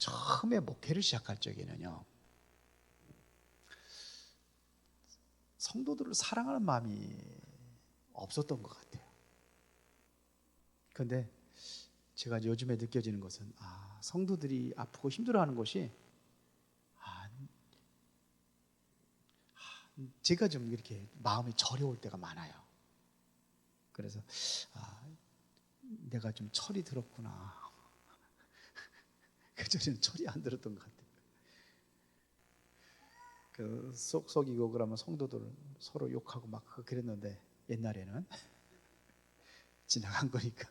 처음에 목회를 시작할 적에는요, 성도들을 사랑하는 마음이 없었던 것 같아요. 그런데 제가 요즘에 느껴지는 것은 성도들이 아프고 힘들어하는 것이 제가 좀 이렇게 마음이 저려올 때가 많아요. 그래서 내가 좀 철이 들었구나. 그전에는 철이 안 들었던 것 같아요. 그 속이고 그러면 성도들 서로 욕하고 막 그랬는데 옛날에는 지나간 거니까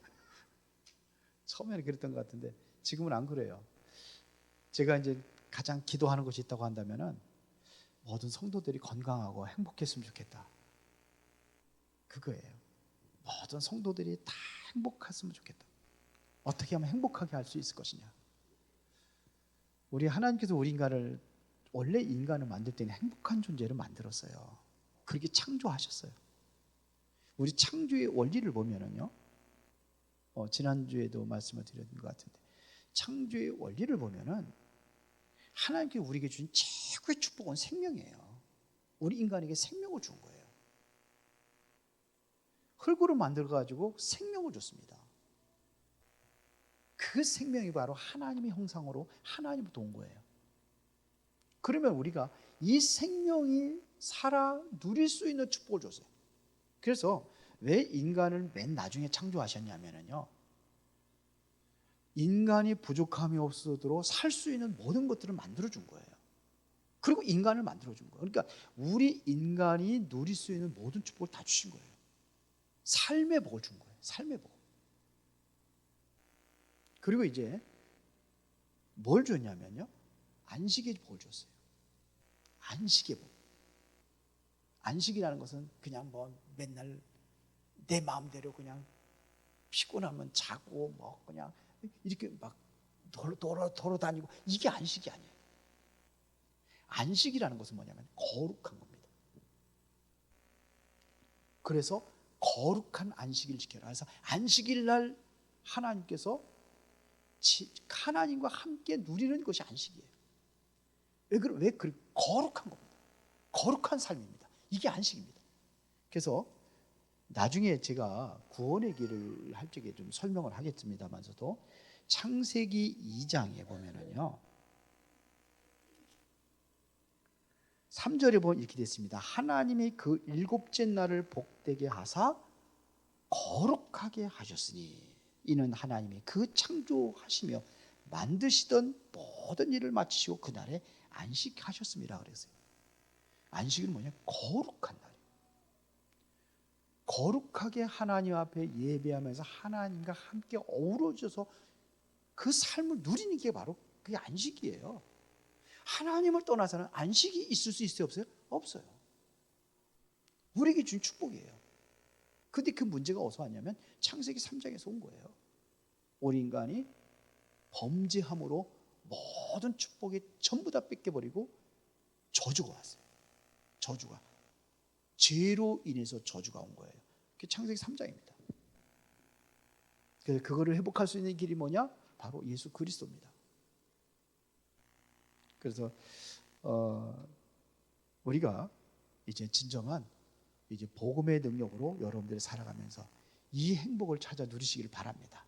처음에는 그랬던 것 같은데 지금은 안 그래요. 제가 이제 가장 기도하는 것이 있다고 한다면은 모든 성도들이 건강하고 행복했으면 좋겠다. 그거예요. 모든 성도들이 다 행복했으면 좋겠다. 어떻게 하면 행복하게 할 수 있을 것이냐. 우리 하나님께서 우리 인간을, 원래 인간을 만들 때는 행복한 존재를 만들었어요. 그렇게 창조하셨어요. 우리 창조의 원리를 보면은요, 지난주에도 말씀을 드렸던 것 같은데, 창조의 원리를 보면은 하나님께서 우리에게 주신 최고의 축복은 생명이에요. 우리 인간에게 생명을 준 거예요. 흙으로 만들어가지고 생명을 줬습니다. 그 생명이 바로 하나님의 형상으로 하나님부터 온 거예요. 그러면 우리가 이 생명이 살아 누릴 수 있는 축복을 줬어요. 그래서 왜 인간을 맨 나중에 창조하셨냐면요, 인간이 부족함이 없어도 살 수 있는 모든 것들을 만들어준 거예요. 그리고 인간을 만들어준 거예요. 그러니까 우리 인간이 누릴 수 있는 모든 축복을 다 주신 거예요. 삶의 복을 준 거예요. 삶의 복. 그리고 이제 뭘 줬냐면요, 안식의 복을 줬어요. 안식의 복. 안식이라는 것은 그냥 뭐 맨날 내 마음대로 그냥 피곤하면 자고 뭐 그냥 이렇게 막 돌아다니고, 이게 안식이 아니에요. 안식이라는 것은 뭐냐면 거룩한 겁니다. 그래서 거룩한 안식일을 지켜라. 그래서 안식일 날 하나님께서 하나님과 함께 누리는 것이 안식이에요. 왜 거룩한 겁니다. 거룩한 삶입니다. 이게 안식입니다. 그래서 나중에 제가 구원의 길을 할 적에 좀 설명을 하겠습니다만서도, 창세기 2장에 보면은요, 3절에 보면 이렇게 됐습니다. 하나님이 그 일곱째 날을 복되게 하사 거룩하게 하셨으니 이는 하나님이 그 창조하시며 만드시던 모든 일을 마치시고 그날에 안식하셨습니다. 그랬어요. 안식은 뭐냐? 거룩한 날이에요. 거룩하게 하나님 앞에 예배하면서 하나님과 함께 어우러져서 그 삶을 누리는 게 바로 그게 안식이에요. 하나님을 떠나서는 안식이 있을 수 있어요? 없어요? 없어요. 우리에게 준 축복이에요. 근데 그 문제가 어디서 왔냐면 창세기 3장에서 온 거예요. 우리 인간이 범죄함으로 모든 축복이 전부 다 뺏겨버리고 저주가 왔어요. 저주가. 죄로 인해서 저주가 온 거예요. 그게 창세기 3장입니다. 그래서 그거를 회복할 수 있는 길이 뭐냐? 바로 예수 그리스도입니다. 그래서 우리가 이제 진정한 이제 복음의 능력으로 여러분들이 살아가면서 이 행복을 찾아 누리시기를 바랍니다.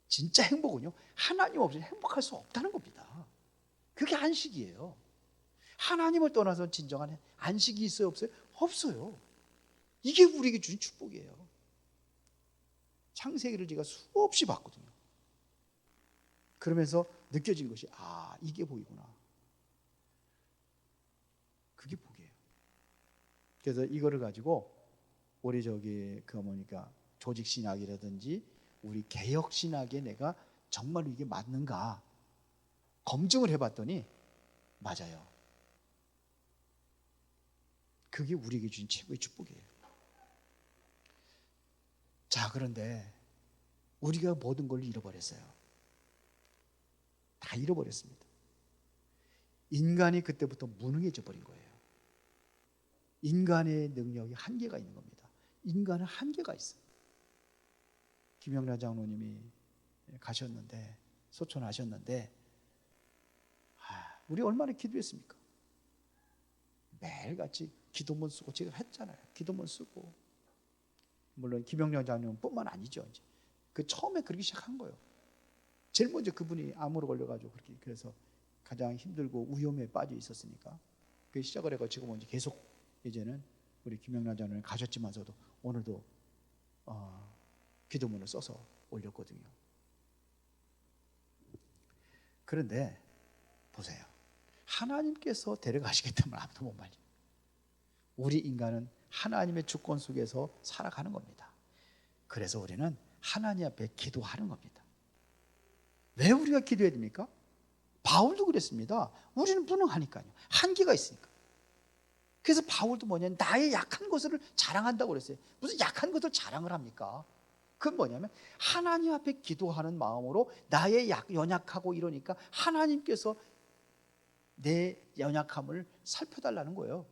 진짜 행복은요, 하나님 없이 행복할 수 없다는 겁니다. 그게 안식이에요. 하나님을 떠나서 진정한 안식이 있어요? 없어요? 없어요. 이게 우리에게 주신 축복이에요. 창세기를 제가 수없이 봤거든요. 그러면서 느껴진 것이 이게 복이구나. 그게 복이에요. 그래서 이거를 가지고 우리 조직 신학이라든지 우리 개혁 신학에 내가 정말로 이게 맞는가 검증을 해봤더니 맞아요. 그게 우리에게 주신 최고의 축복이에요. 자, 그런데 우리가 모든 걸 잃어버렸어요. 다 잃어버렸습니다. 인간이 그때부터 무능해져 버린 거예요. 인간의 능력이 한계가 있는 겁니다. 인간은 한계가 있어요. 김영란 장로님이 가셨는데, 소천하셨는데 우리 얼마나 기도했습니까? 매일같이 기도문 쓰고 제가 했잖아요. 기도문 쓰고. 물론 김영렬 장로뿐만 아니죠. 이제 그 처음에 그렇게 시작한 거예요. 제일 먼저 그분이 암으로 걸려가지고 그렇게 그래서 가장 힘들고 위험에 빠져 있었으니까 그 시작을 해가 지금 이제 계속 이제는 우리 김영란 장로님 가셨지만서도 오늘도 기도문을 써서 올렸거든요. 그런데 보세요. 하나님께서 데려가시겠다면 아무도 못 말려. 우리 인간은 하나님의 주권 속에서 살아가는 겁니다. 그래서 우리는 하나님 앞에 기도하는 겁니다. 왜 우리가 기도해야 됩니까? 바울도 그랬습니다. 우리는 무능하니까요. 한계가 있으니까. 그래서 바울도 뭐냐면 나의 약한 것을 자랑한다고 그랬어요. 무슨 약한 것을 자랑을 합니까? 그건 뭐냐면 하나님 앞에 기도하는 마음으로 나의 연약하고 이러니까 하나님께서 내 연약함을 살펴달라는 거예요.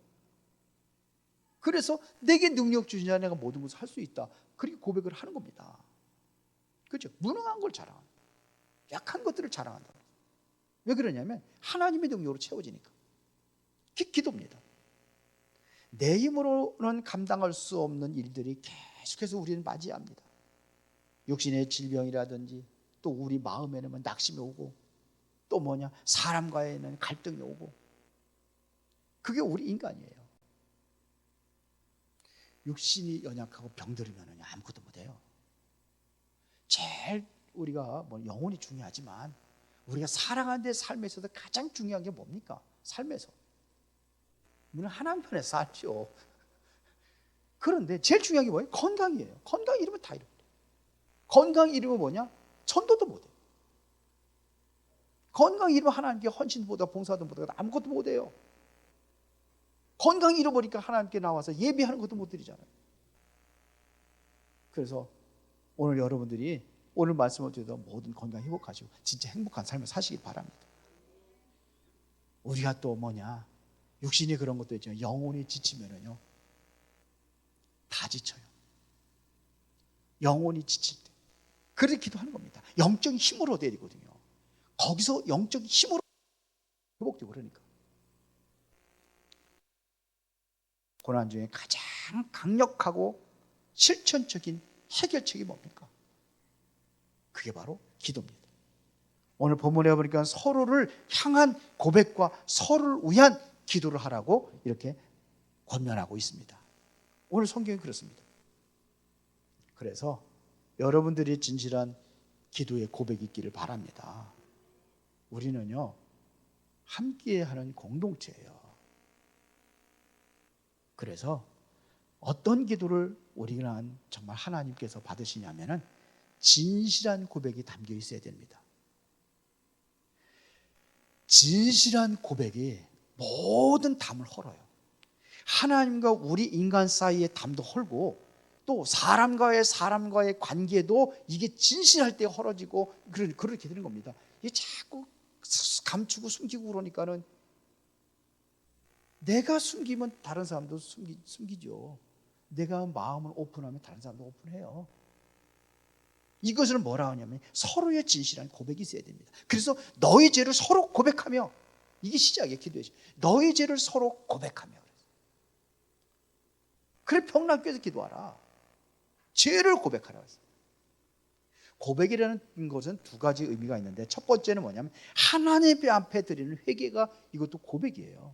그래서 내게 능력 주시냐 내가 모든 것을 할 수 있다. 그렇게 고백을 하는 겁니다. 그렇죠? 무능한 걸 자랑한다. 약한 것들을 자랑한다. 왜 그러냐면 하나님의 능력으로 채워지니까. 기도입니다. 내 힘으로는 감당할 수 없는 일들이 계속해서 우리는 맞이합니다. 육신의 질병이라든지 또 우리 마음에는 낙심이 오고 또 뭐냐 사람과의는 갈등이 오고 그게 우리 인간이에요. 육신이 연약하고 병들으면 아무것도 못해요. 제일 우리가 뭐 영혼이 중요하지만 우리가 살아가는 데 삶에 있어서 가장 중요한 게 뭡니까? 삶에서 우리는 하나님 편에 살죠. 그런데 제일 중요한 게 뭐예요? 건강이에요. 건강 잃으면 다 잃어요. 건강 잃으면 뭐냐? 전도도 못해요. 건강 잃으면 하나님께 헌신보다 봉사도 못하고 아무것도 못해요. 건강 잃어버리니까 하나님께 나와서 예배하는 것도 못 드리잖아요. 그래서 오늘 여러분들이 오늘 말씀을 드려도 모든 건강 회복하시고 진짜 행복한 삶을 사시길 바랍니다. 우리가 또 뭐냐 육신이 그런 것도 있지만 영혼이 지치면은요 다 지쳐요. 영혼이 지칠 때 그렇게 기도하는 겁니다. 영적인 힘으로 얻어야 되거든요. 거기서 영적인 힘으로 회복되고 그러니까 고난 중에 가장 강력하고 실천적인 해결책이 뭡니까? 그게 바로 기도입니다. 오늘 본문에 보니까 서로를 향한 고백과 서로를 위한 기도를 하라고 이렇게 권면하고 있습니다. 오늘 성경이 그렇습니다. 그래서 여러분들이 진실한 기도의 고백이 있기를 바랍니다. 우리는요 함께하는 공동체예요. 그래서 어떤 기도를 우리가 정말 하나님께서 받으시냐면은 진실한 고백이 담겨 있어야 됩니다. 진실한 고백이 모든 담을 헐어요. 하나님과 우리 인간 사이의 담도 헐고 또 사람과의 관계도 이게 진실할 때 헐어지고 그렇게 되는 겁니다. 이게 자꾸 감추고 숨기고 그러니까는 내가 숨기면 다른 사람도 숨기죠. 내가 마음을 오픈하면 다른 사람도 오픈해요. 이것을 뭐라 하냐면 서로의 진실한 고백이 있어야 됩니다. 그래서 너의 죄를 서로 고백하며 이게 시작이에요. 기도의 시작. 너의 죄를 서로 고백하며 그래 평락교에서 기도하라. 죄를 고백하라. 고백이라는 것은 두 가지 의미가 있는데 첫 번째는 뭐냐면 하나님 앞에 드리는 회개가 이것도 고백이에요.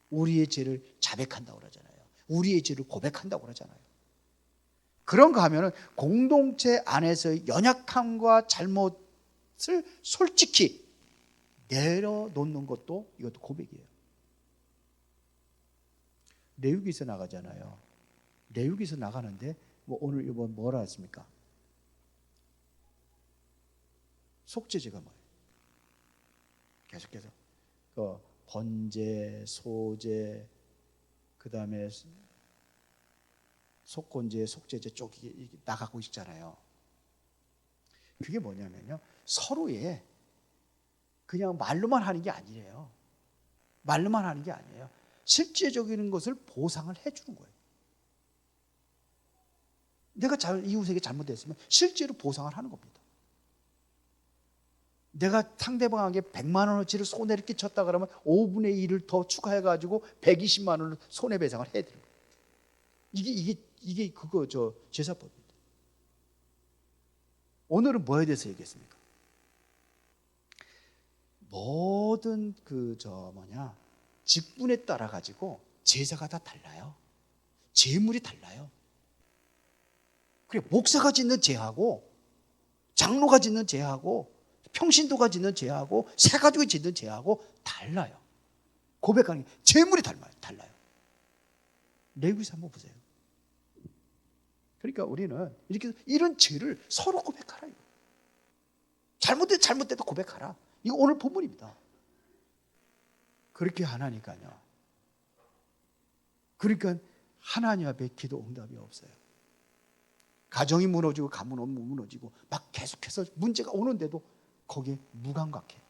우리의 죄를 자백한다고 그러잖아요. 우리의 죄를 고백한다고 그러잖아요. 그런 거 하면은 공동체 안에서의 연약함과 잘못을 솔직히 내려놓는 것도 이것도 고백이에요. 레위기에서 나가잖아요. 레위기에서 나가는데 뭐 오늘 이번 뭐라 했습니까? 속죄제가 뭐예요? 계속해서 그 번제, 소제, 그 다음에 속건제, 속죄제 쪽이 나가고 있잖아요. 그게 뭐냐면요, 서로의 그냥 말로만 하는 게 아니에요. 말로만 하는 게 아니에요. 실제적인 것을 보상을 해주는 거예요. 내가 이웃에게 잘못했으면 실제로 보상을 하는 겁니다. 내가 상대방에게 100만 원어치를 손해를 끼쳤다 그러면 5분의 1을 더 추가해가지고 120만 원을 손해배상을 해야 돼요. 이게 그거 제사법입니다. 오늘은 뭐에 대해서 얘기했습니까? 모든 직분에 따라 가지고 제사가 다 달라요. 제물이 달라요. 그래, 목사가 짓는 제하고 장로가 짓는 제하고 평신도가 짓는 제하고 새가족이 짓는 제하고 달라요. 고백하는 게 제물이 달라요. 레위기서 한번 보세요. 그러니까 우리는 이런 죄를 서로 고백하라. 잘못돼도 고백하라. 이거 오늘 본문입니다. 그렇게 하나니까요. 그러니까 하나님 앞에 기도 응답이 없어요. 가정이 무너지고 가문이 무너지고 막 계속해서 문제가 오는데도 거기에 무감각해.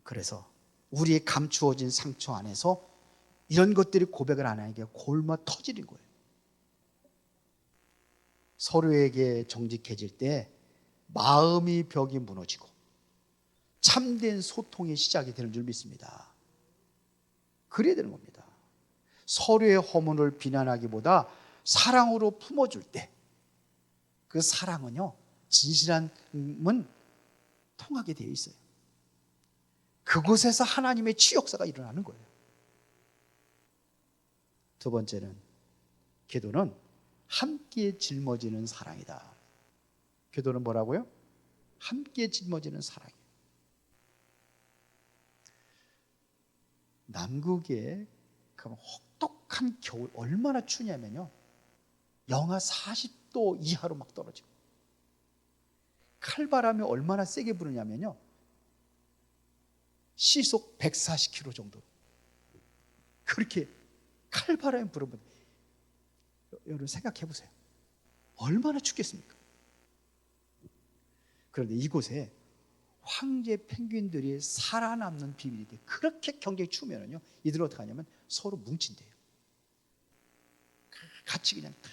그래서 우리의 감추어진 상처 안에서 이런 것들이 고백을 안 하니까 골마 터지는 거예요. 서로에게 정직해질 때 마음의 벽이 무너지고 참된 소통의 시작이 되는 줄 믿습니다. 그래야 되는 겁니다. 서로의 허물을 비난하기보다 사랑으로 품어줄 때 그 사랑은요, 진실함은 통하게 되어 있어요. 그곳에서 하나님의 치욕사가 일어나는 거예요. 두 번째는 기도는 함께 짊어지는 사랑이다. 기도는 뭐라고요? 함께 짊어지는 사랑이에요. 남극의 그 혹독한 겨울 얼마나 추냐면요, 영하 40도 이하로 막 떨어지고, 칼바람이 얼마나 세게 부느냐면요, 시속 140km 정도 그렇게 칼바람이 불어보니, 여러분 생각해 보세요. 얼마나 춥겠습니까? 그런데 이곳에 황제 펭귄들이 살아남는 비밀이 돼. 그렇게 경쟁이 추우면요, 이들은 어떻게 하냐면 서로 뭉친대요. 같이 그냥 다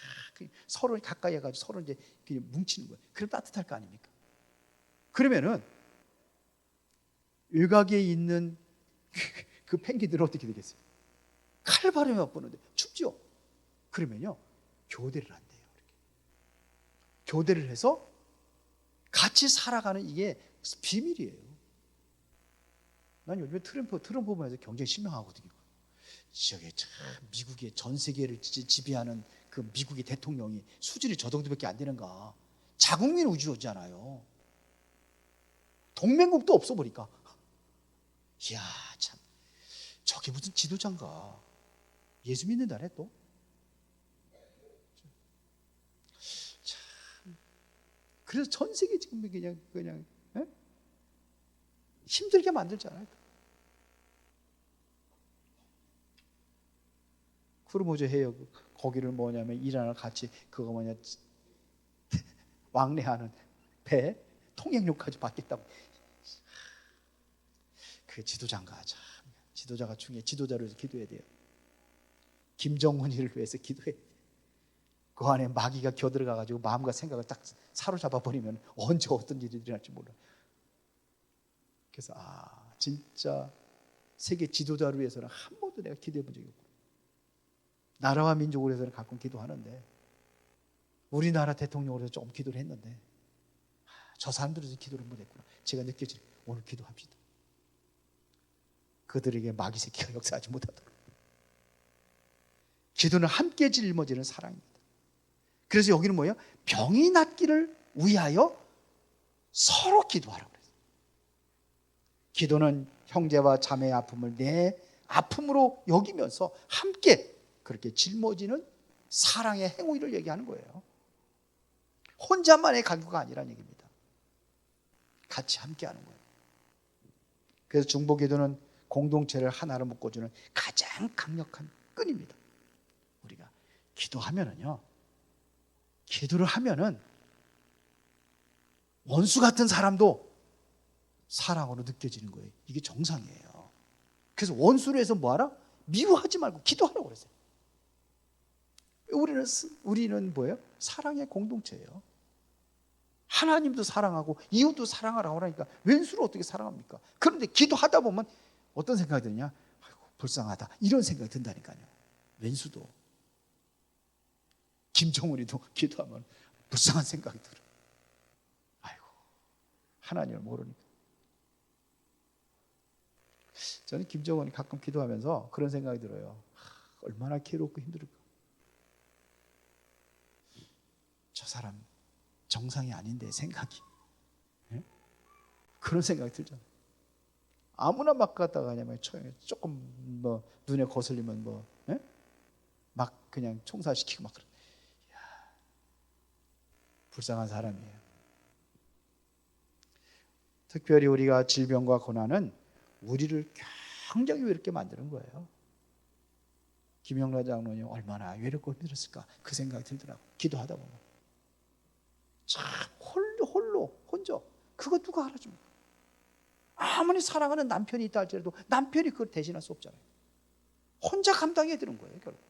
서로 가까이 해가지고 서로 이제 그냥 뭉치는 거예요. 그럼 따뜻할 거 아닙니까? 그러면은 외곽에 있는 그 펭귄들은 어떻게 되겠어요? 칼바람이 와보는데 춥죠? 그러면요, 교대를 한대요. 이렇게. 교대를 해서 같이 살아가는 이게 비밀이에요. 난 요즘에 트럼프 보면서 굉장히 신명하거든요. 저게 참 미국의 전 세계를 지배하는 그 미국의 대통령이 수준이 저 정도밖에 안 되는가? 자국민 우주였잖아요. 동맹국도 없어 보니까. 이야, 참 저게 무슨 지도자인가? 예수 믿는다네 또. 참, 그래서 전 세계 지금 그냥 에? 힘들게 만들잖아요. 크루모즈 해요. 거기를 뭐냐면 이란을 같이 그거 왕래하는 배 통행료까지 받겠다고. 그 지도자인가? 참, 지도자가 중요해. 지도자를 위해서 기도해야 돼요. 김정은이를 위해서 기도해. 그 안에 마귀가 겨들어가가지고 마음과 생각을 딱 사로잡아 버리면 언제 어떤 일이 일어날지 몰라. 그래서 진짜 세계 지도자를 위해서는 한 번도 내가 기도해 본 적이 없고, 나라와 민족을 위해서는 가끔 기도하는데, 우리나라 대통령으로 해서 조금 기도를 했는데, 저 사람들에서 기도를 못했구나. 제가 느껴지는, 오늘 기도합시다. 그들에게 마귀 새끼가 역사하지 못하도록. 기도는 함께 짊어지는 사랑입니다. 그래서 여기는 뭐예요? 병이 낫기를 위하여 서로 기도하라고 그랬어요. 기도는 형제와 자매의 아픔을 내 아픔으로 여기면서 함께 그렇게 짊어지는 사랑의 행위를 얘기하는 거예요. 혼자만의 가교가 아니라는 얘기입니다. 같이 함께 하는 거예요. 그래서 중보기도는 공동체를 하나로 묶어주는 가장 강력한 끈입니다. 우리가 기도를 하면은 원수 같은 사람도 사랑으로 느껴지는 거예요. 이게 정상이에요. 그래서 원수를 해서 뭐하라? 미워하지 말고 기도하라고 그랬어요. 우리는 뭐예요? 사랑의 공동체예요. 하나님도 사랑하고 이웃도 사랑하라고 하니까 왼수를 어떻게 사랑합니까? 그런데 기도하다 보면 어떤 생각이 드냐? 아이고, 불쌍하다 이런 생각이 든다니까요. 왼수도 김정은이도 기도하면 불쌍한 생각이 들어요. 아이고, 하나님을 모르니까. 저는 김정은이 가끔 기도하면서 그런 생각이 들어요. 얼마나 괴롭고 힘들을까. 저 사람 정상이 아닌데 생각이. 예? 그런 생각이 들잖아요. 아무나 막 갔다가 그냥 조금 뭐 눈에 거슬리면 뭐 예? 막 그냥 총살시키고 막 그래. 불쌍한 사람이에요. 특별히 우리가 질병과 고난은 우리를 굉장히 외롭게 만드는 거예요. 김영라 장로님 얼마나 외롭고 힘들었을까 그 생각이 들더라고. 기도하다 보면 참 혼자 그거 누가 알아줍니까? 아무리 사랑하는 남편이 있다 할지라도 남편이 그걸 대신할 수 없잖아요. 혼자 감당해야 되는 거예요 결국.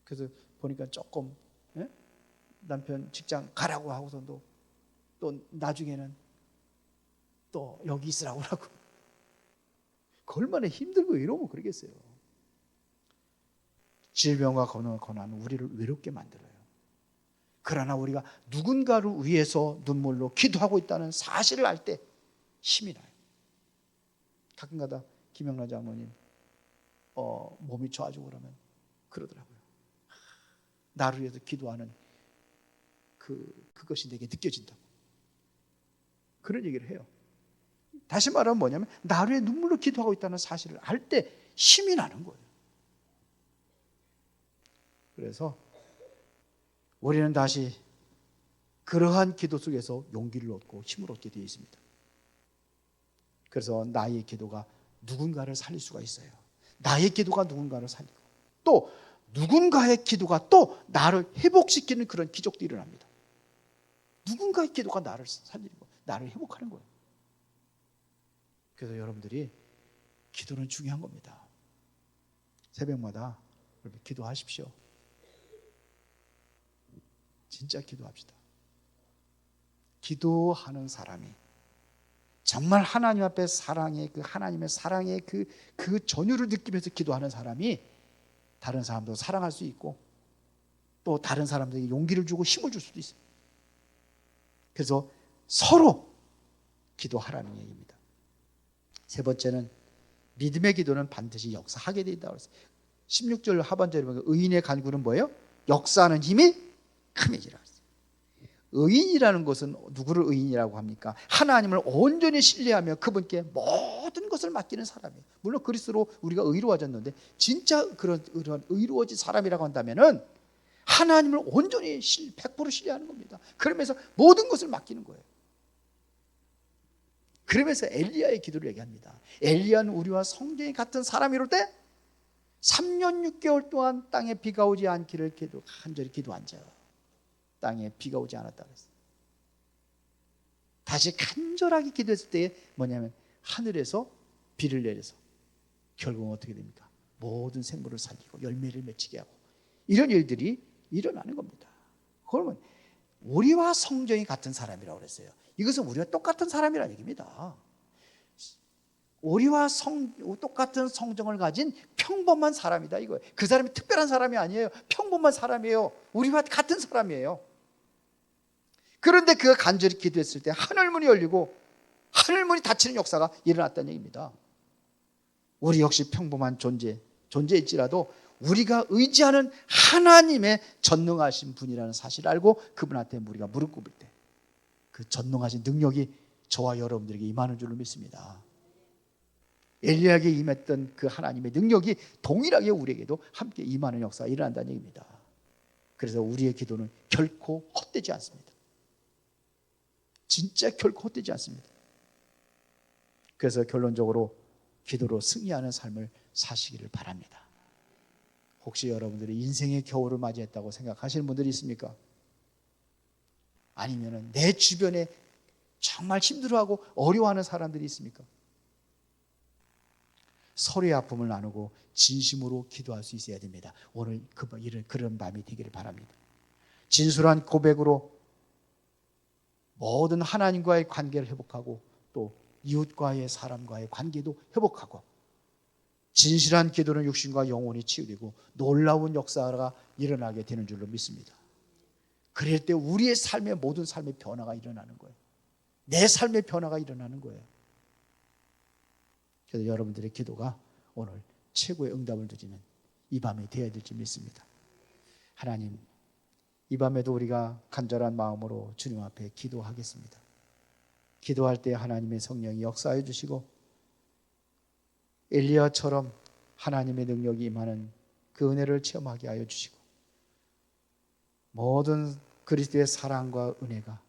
그래서 보니까 조금 예? 남편 직장 가라고 하고서도 또 나중에는 또 여기 있으라고 하고 얼마나 힘들고 이러면 그러겠어요. 질병과 고난은 우리를 외롭게 만들어요. 그러나 우리가 누군가를 위해서 눈물로 기도하고 있다는 사실을 알 때 힘이 나요. 가끔가다 김영란 장모님 몸이 좋아지고 그러면 그러더라고요. 나를 위해서 기도하는 그것이 내게 느껴진다고. 그런 얘기를 해요. 다시 말하면 뭐냐면 나를 위해 눈물로 기도하고 있다는 사실을 알 때 힘이 나는 거예요. 그래서 우리는 다시 그러한 기도 속에서 용기를 얻고 힘을 얻게 되어 있습니다. 그래서 나의 기도가 누군가를 살릴 수가 있어요. 나의 기도가 누군가를 살리고 또 누군가의 기도가 또 나를 회복시키는 그런 기적도 일어납니다. 누군가의 기도가 나를 살리고 나를 회복하는 거예요. 그래서 여러분들이 기도는 중요한 겁니다. 새벽마다 여러분 기도하십시오. 진짜 기도합시다. 기도하는 사람이 정말 하나님 앞에 사랑의 하나님의 사랑의 그 전율을 느끼면서 기도하는 사람이 다른 사람도 사랑할 수 있고 또 다른 사람들에게 용기를 주고 힘을 줄 수도 있어요. 그래서 서로 기도하라는 얘기입니다. 세 번째는 믿음의 기도는 반드시 역사하게 된다고 했어요. 16절 하반절에 보면 의인의 간구는 뭐예요? 역사하는 힘이 큼해지라. 의인이라는 것은 누구를 의인이라고 합니까? 하나님을 온전히 신뢰하며 그분께 모든 것을 맡기는 사람이에요. 물론 그리스도로 우리가 의로워졌는데 진짜 그런 의로워진 사람이라고 한다면은 하나님을 온전히 100% 신뢰하는 겁니다. 그러면서 모든 것을 맡기는 거예요. 그러면서 엘리야의 기도를 얘기합니다. 엘리야는 우리와 성경이 같은 사람이럴 때 3년 6개월 동안 땅에 비가 오지 않기를 간절히 기도한 자. 땅에 비가 오지 않았다 그랬어요. 다시 간절하게 기도했을 때에 뭐냐면 하늘에서 비를 내려서 결국은 어떻게 됩니까? 모든 생물을 살리고 열매를 맺히게 하고 이런 일들이 일어나는 겁니다. 그러면 우리와 성정이 같은 사람이라고 그랬어요. 이것은 우리와 똑같은 사람이라는 얘기입니다. 우리와 똑같은 성정을 가진 평범한 사람이다 이거예요. 그 사람이 특별한 사람이 아니에요. 평범한 사람이에요. 우리와 같은 사람이에요. 그런데 그가 간절히 기도했을 때 하늘문이 열리고 하늘문이 닫히는 역사가 일어났다는 얘기입니다. 우리 역시 평범한 존재일지라도 우리가 의지하는 하나님의 전능하신 분이라는 사실을 알고 그분한테 우리가 무릎 꿇을 때 그 전능하신 능력이 저와 여러분들에게 임하는 줄로 믿습니다. 엘리야에게 임했던 그 하나님의 능력이 동일하게 우리에게도 함께 임하는 역사가 일어난다는 얘기입니다. 그래서 우리의 기도는 결코 헛되지 않습니다. 진짜 결코 헛되지 않습니다. 그래서 결론적으로 기도로 승리하는 삶을 사시기를 바랍니다. 혹시 여러분들이 인생의 겨울을 맞이했다고 생각하시는 분들이 있습니까? 아니면 내 주변에 정말 힘들어하고 어려워하는 사람들이 있습니까? 서로의 아픔을 나누고 진심으로 기도할 수 있어야 됩니다. 오늘 그런 밤이 되기를 바랍니다. 진솔한 고백으로 모든 하나님과의 관계를 회복하고 또 이웃과의 사람과의 관계도 회복하고 진실한 기도는 육신과 영혼이 치유되고 놀라운 역사가 일어나게 되는 줄로 믿습니다. 그럴 때 우리의 삶의 모든 삶의 변화가 일어나는 거예요. 내 삶의 변화가 일어나는 거예요. 그래서 여러분들의 기도가 오늘 최고의 응답을 드리는 이 밤이 되어야 될지 믿습니다. 하나님, 이 밤에도 우리가 간절한 마음으로 주님 앞에 기도하겠습니다. 기도할 때 하나님의 성령이 역사해 주시고 엘리야처럼 하나님의 능력이 임하는 그 은혜를 체험하게 하여 주시고 모든 그리스도의 사랑과 은혜가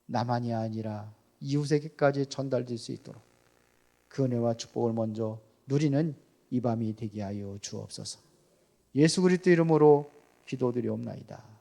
나만이 아니라 이웃에게까지 전달될 수 있도록 그 은혜와 축복을 먼저 누리는 이 밤이 되게 하여 주옵소서. 예수 그리스도 이름으로 기도드리옵나이다.